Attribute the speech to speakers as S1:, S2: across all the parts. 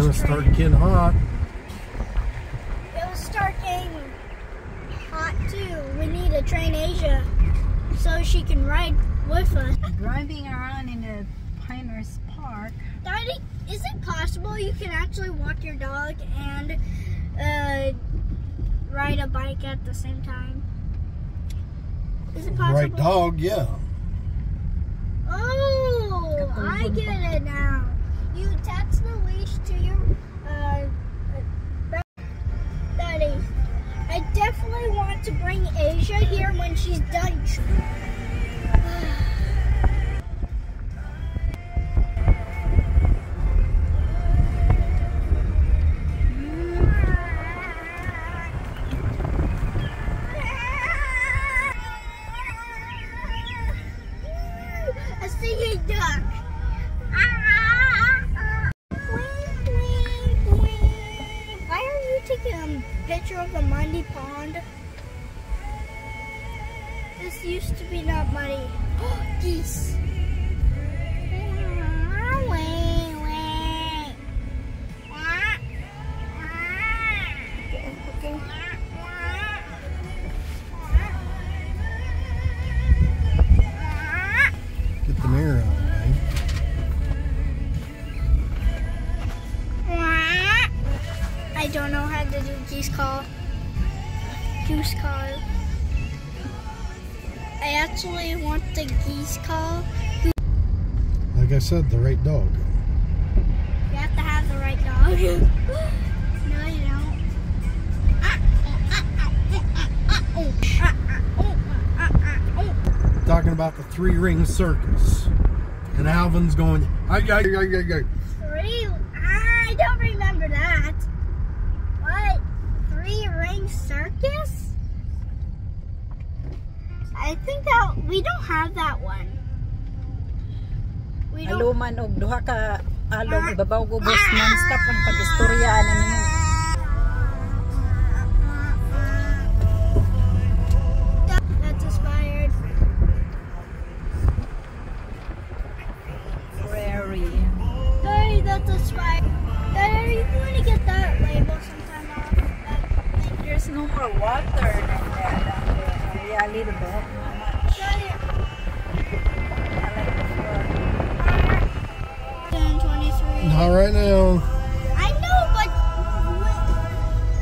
S1: gonna start getting hot.
S2: It'll start getting hot too. We need to train Asia so she can ride with us.
S3: Driving around in the Pinehurst Park.
S2: Daddy, is it possible you can actually walk your dog and ride a bike at the same time? Is it possible?
S1: Right dog, yeah.
S2: Oh, I get it now. You attach the leash to your Daddy, I definitely want to bring Asia here when she's done. I see a duck. Why are you taking a picture of the muddy pond? This used to be not muddy. Geese.
S1: Get the mirror out, man.
S2: I don't know how to do geese call. Goose call. I actually want the geese call.
S1: Like I said, the right dog.
S2: You have to have the right dog. No, you don't.
S1: Talking about the three-ring circus. And Alvin's going,
S2: I don't remember that. What? Three-ring circus? I think that we don't have that one. We don't.
S3: Aluman og duha ka alog ibabaw gubos non-stop ang pag-istoryaan ninyo.
S2: That's expired.
S3: Prairie.
S2: Daddy, that's expired. Daddy, are you going to get that label sometime off?
S3: There's no more water down there. Yeah, a little bit. Not much.
S2: Daddy,
S3: I like the floor.
S2: 10:23.
S1: not right now.
S2: I know, but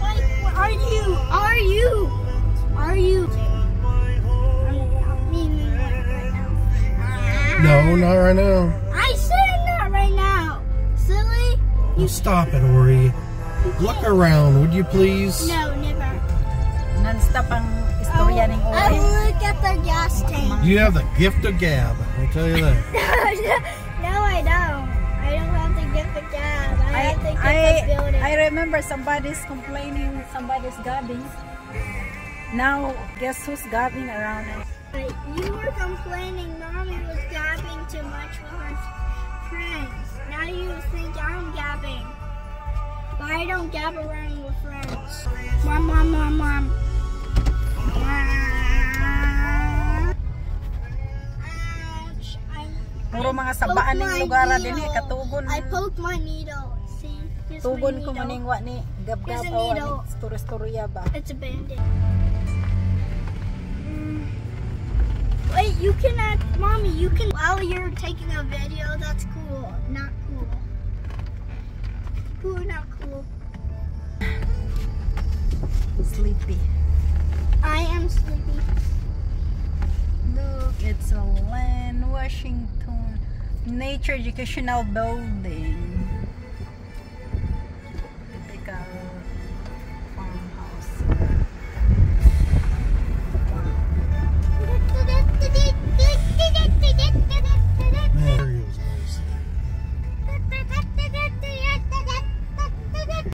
S2: like, are you? I mean, like right now.
S1: No, not right now.
S2: I said not right now. Silly.
S1: You stop it, Ori. Look around, would you please?
S2: No, never.
S3: Non-stop ang istorya ning
S2: I
S3: Ori.
S2: look at the gas tank.
S1: You have the gift of gab, I'll tell you that.
S2: No, I don't. I don't have to get the gas. I have to get the building.
S3: I remember somebody's complaining, somebody's gabbing. Now, guess who's gabbing around us?
S2: But you were complaining Mommy was gabbing too much with her friends. Now you think I'm gabbing. But I don't gab around with friends. Mom. Ouch.
S3: Puro mga sabaan ning lugar din eh, katugon.
S2: I poked my needle. See? Here's my
S3: Tugon ko
S2: needle.
S3: maningwa ni gab-gab
S2: Here's a
S3: o
S2: needle.
S3: storya ba.
S2: It's a bandit. Wait, you cannot, Mommy, you can, while you're taking a video, that's cool. Not cool. Cool, not cool.
S3: Sleepy.
S2: I am sleepy.
S3: Look, it's a Land Washington Nature Educational Building.